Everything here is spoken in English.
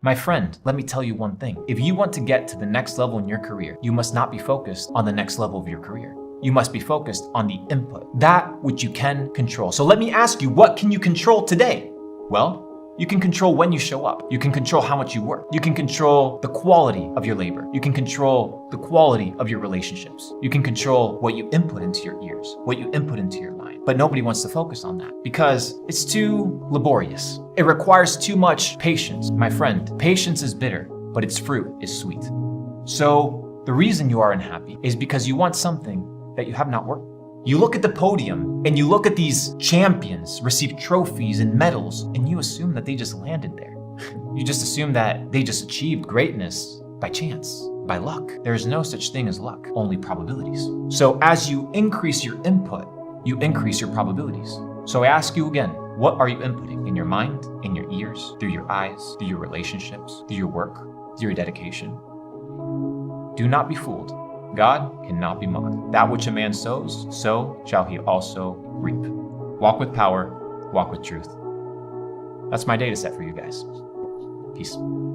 My friend, let me tell you one thing. If you want to get to the next level in your career, you must not be focused on the next level of your career. You must be focused on the input, that which you can control. So let me ask you, what can you control today? Well, you can control when you show up. You can control how much you work. You can control the quality of your labor. You can control the quality of your relationships. You can control what you input into your ears, what you input into your mind. But nobody wants to focus on that because it's too laborious. It requires too much patience. My friend, patience is bitter, but its fruit is sweet. So the reason you are unhappy is because you want something that you have not worked. You look at the podium and you look at these champions receive trophies and medals, and you assume that they just landed there. You just assume that they just achieved greatness by chance, by luck. There is no such thing as luck, only probabilities. So as you increase your input, you increase your probabilities. So I ask you again, what are you inputting in your mind, in your ears, through your eyes, through your relationships, through your work, through your dedication? Do not be fooled. God cannot be mocked. That which a man sows, so shall he also reap. Walk with power, walk with truth. That's my data set for you guys. Peace.